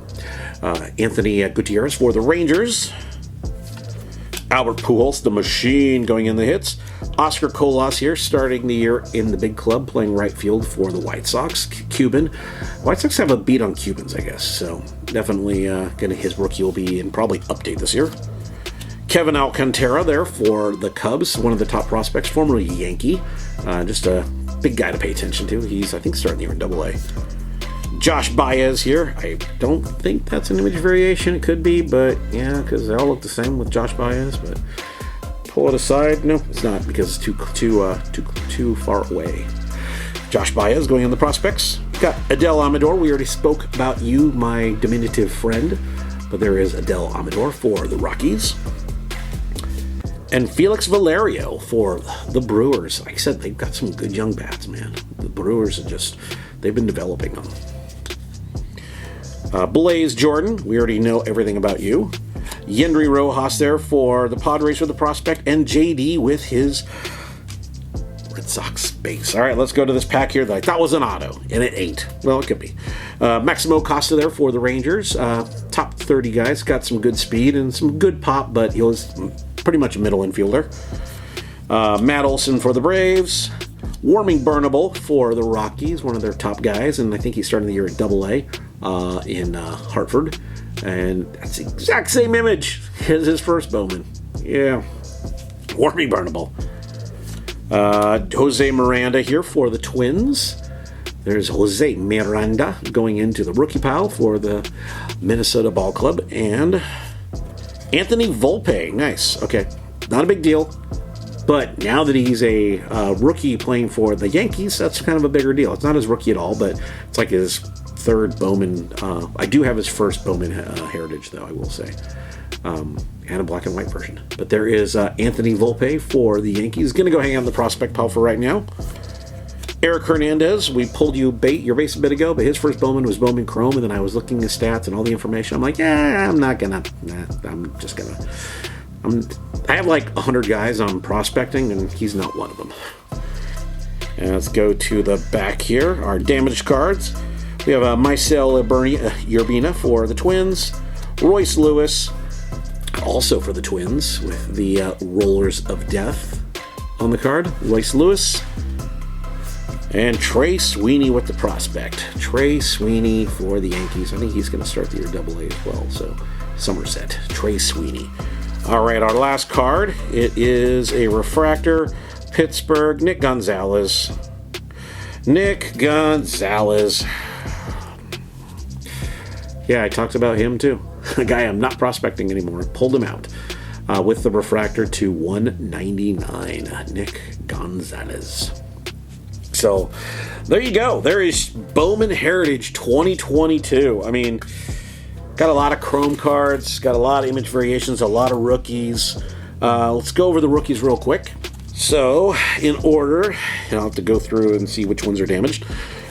Anthony Gutierrez for the Rangers. Albert Pujols, the machine, going in the hits. Oscar Colas here, starting the year in the big club, playing right field for the White Sox. Cuban. White Sox have a beat on Cubans, I guess. So definitely his rookie will be in probably update this year. Kevin Alcantara there for the Cubs, one of the top prospects, formerly Yankee. Just a big guy to pay attention to. He's, I think, starting the year in Double-A. Josh Baez here. I don't think that's an image variation. It could be, but yeah, because they all look the same with Josh Baez. But pull it aside. No, it's not because it's too far away. Josh Baez going on the prospects. Got Adele Amador. We already spoke about you, my diminutive friend. But there is Adele Amador for the Rockies. And Felix Valerio for the Brewers. Like I said, they've got some good young bats, man. The Brewers are they've been developing them. Blaze Jordan, we already know everything about you. Yendry Rojas there for the Padres with the prospect, and JD with his Red Sox base. All right, let's go to this pack here that I thought was an auto, and it ain't. Well, it could be. Maximo Costa there for the Rangers. Top 30 guys, got some good speed and some good pop, but he was pretty much a middle infielder. Matt Olson for the Braves. Warming Burnable for the Rockies, one of their top guys, and I think he's starting the year at Double-A in Hartford. And that's the exact same image as his first Bowman. Yeah. Warming Burnable. Jose Miranda here for the Twins. There's Jose Miranda going into the rookie pile for the Minnesota Ball Club. And Anthony Volpe. Nice. Okay. Not a big deal. But now that he's a rookie playing for the Yankees, that's kind of a bigger deal. It's not his rookie at all, but it's like his third Bowman. I do have his first Bowman heritage, though, I will say. And a black and white version. But there is Anthony Volpe for the Yankees. Going to go hang out in the prospect pile for right now. Eric Hernandez, we pulled your base a bit ago, but his first Bowman was Bowman Chrome, and then I was looking at stats and all the information. I'm like, I'm just going to... I have like 100 guys on prospecting, and he's not one of them. And let's go to the back here. Our damaged cards. We have Misael Urbina for the Twins. Royce Lewis, also for the Twins, with the Rollers of Death on the card. Royce Lewis. And Trey Sweeney with the prospect. Trey Sweeney for the Yankees. I think he's going to start the year Double-A as well. So, Somerset. Trey Sweeney. All right, our last card. It is a refractor. Pittsburgh. Nick Gonzalez. Nick Gonzalez. Yeah, I talked about him too. A guy I'm not prospecting anymore. Pulled him out with the refractor to 199. Nick Gonzalez. So there you go. There is Bowman Heritage 2022. I mean, got a lot of chrome cards, got a lot of image variations, a lot of rookies. Let's go over the rookies real quick. So, in order, I'll have to go through and see which ones are damaged.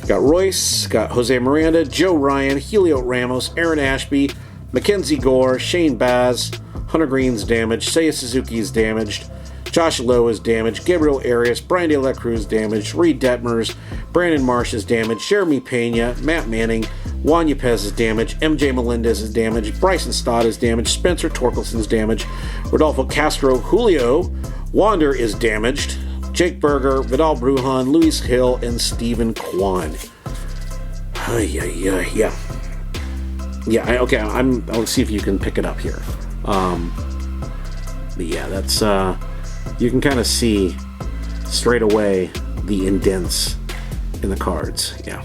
Got Royce, got Jose Miranda, Joe Ryan, Helio Ramos, Aaron Ashby, Mackenzie Gore, Shane Baz, Hunter Green's damaged, Seiya Suzuki is damaged, Josh Lowe is damaged, Gabriel Arias, Brian De La Cruz damaged, Reed Detmers, Brandon Marsh is damaged, Jeremy Pena, Matt Manning, Juan Yepez is damaged, MJ Melendez is damaged, Bryson Stott is damaged, Spencer Torkelson's damaged, Rodolfo Castro, Julio Wander is damaged, Jake Berger, Vidal Brujan, Luis Hill, and Stephen Kwan. Yeah. Okay. I'll see if you can pick it up here. But yeah, that's you can kind of see straight away the indents in the cards. Yeah.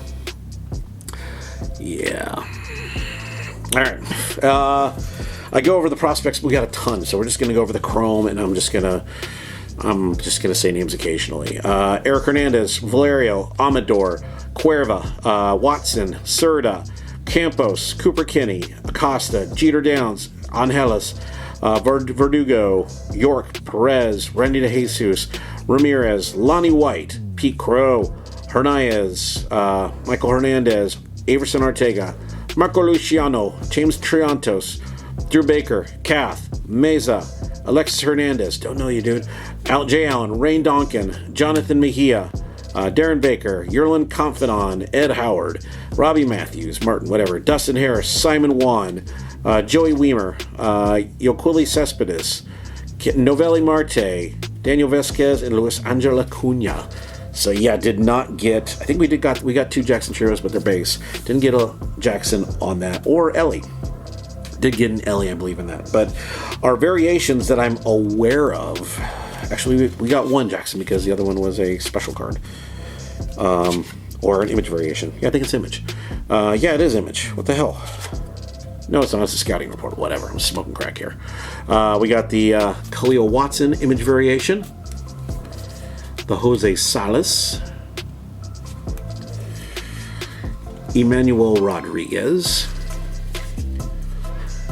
All right. I go over the prospects. We got a ton, so we're just gonna go over the chrome, and I'm just gonna say names occasionally. Eric Hernandez, Valerio, Amador, Cuerva, Watson, Serda, Campos, Cooper Kinney, Acosta, Jeter Downs, Angeles, Verdugo, York, Perez, Randy DeJesus, Ramirez, Lonnie White, Pete Crow, Hernandez, Michael Hernandez, Averson Ortega, Marco Luciano, James Triantos, Drew Baker, Kath, Meza, Alexis Hernandez, don't know you, dude, Jay Allen, Rain Donkin, Jonathan Mejia, Darren Baker, Yerlin Confidon, Ed Howard, Robbie Matthews, Martin, whatever, Dustin Harris, Simon Wan, Joey Weimer, Yoquili Cespedes, Novelli Marte, Daniel Vesquez, and Luis Angel Acuna. So yeah, did not get. I think we got 2 Jackson Cheerios, but they're base. Didn't get a Jackson on that, or Ellie. Did get an Ellie, I believe in that. But our variations that I'm aware of. Actually, we got 1 Jackson because the other one was a special card. Or an image variation. Yeah, I think it's image. Yeah, it is image. What the hell? No, it's not. It's a scouting report. Whatever. I'm smoking crack here. We got the Khalil Watson image variation. The Jose Salas. Emmanuel Rodriguez.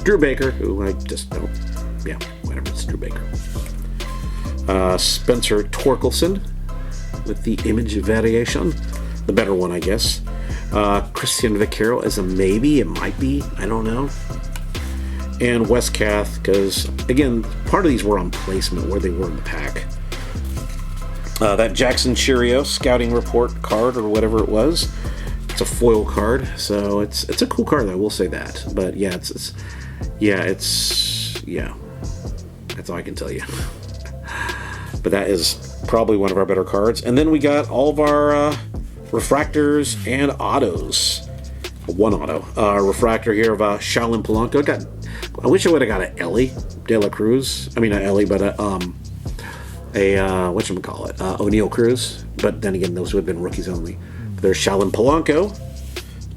Drew Baker, who I just don't. Yeah, whatever. It's Drew Baker. Spencer Torkelson with the image variation. The better one, I guess. Christian Vaquero as a maybe. It might be. I don't know. And Wes Kath, because, again, part of these were on placement where they were in the pack. That Jackson Cheerio scouting report card or whatever it was. It's a foil card, so it's a cool card, I will say that. But yeah, it's that's all I can tell you. But that is probably one of our better cards. And then we got all of our refractors and autos. 1 auto. Refractor here of Shaolin Polanco. I wish I would have got an Ellie De La Cruz. I mean, not Ellie, but whatchamacallit, O'Neal Cruz. But then again, those would have been rookies only. There's Shaolin Polanco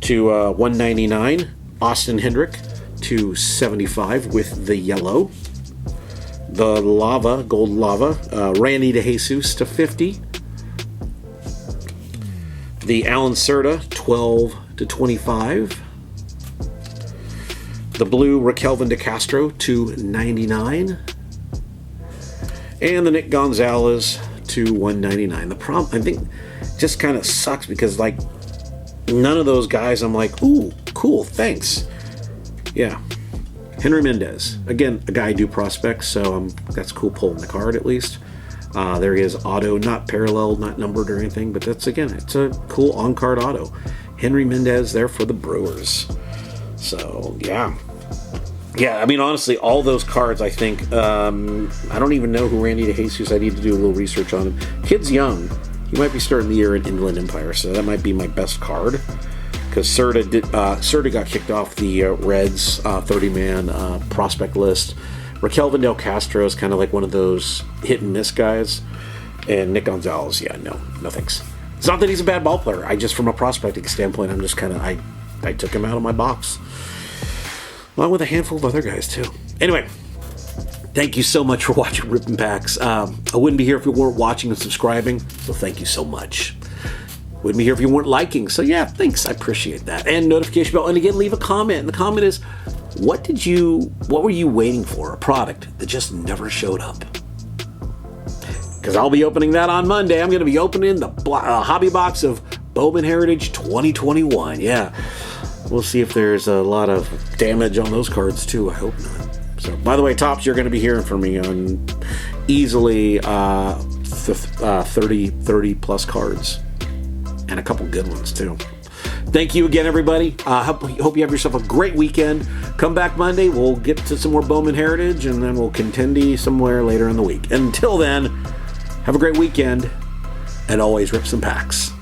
to 199. Austin Hendrick to 75 with the yellow. The Lava, Gold Lava, Randy DeJesus to 50. The Alan Serta, 12 to 25. The blue Raquelvin De Castro to 99. And the Nick Gonzalez to 199. The problem, I think, just kind of sucks because, like, none of those guys I'm like, ooh, cool, thanks. Yeah. Henry Mendez. Again, a guy I do prospects, so that's cool pulling the card at least. There he is, auto, not parallel, not numbered or anything, but that's, again, it's a cool on-card auto. Henry Mendez there for the Brewers. So, yeah. Yeah, I mean, honestly, all those cards, I think, I don't even know who Randy DeJesus, I need to do a little research on him. Kid's young. He might be starting the year in Inland Empire, so that might be my best card. Because Serta got kicked off the Reds 30-man prospect list. Raquelvin Del Castro is kind of like one of those hit-and-miss guys. And Nick Gonzalez, yeah, no thanks. It's not that he's a bad ball player. I just, from a prospecting standpoint, I'm just kind of, I took him out of my box. Along with a handful of other guys, too. Anyway, thank you so much for watching Rippin' Packs. I wouldn't be here if you weren't watching and subscribing, so thank you so much. Wouldn't be here if you weren't liking. So yeah, thanks. I appreciate that. And notification bell. And again, leave a comment. And the comment is, what were you waiting for? A product that just never showed up. Because I'll be opening that on Monday. I'm going to be opening the hobby box of Bowman Heritage 2021. Yeah. We'll see if there's a lot of damage on those cards too. I hope not. So, by the way, Tops, you're going to be hearing from me on easily 30 plus cards. And a couple good ones too. Thank you again, everybody. Hope you have yourself a great weekend. Come back Monday. We'll get to some more Bowman Heritage, and then we'll contend somewhere later in the week. Until then, have a great weekend, and always rip some packs.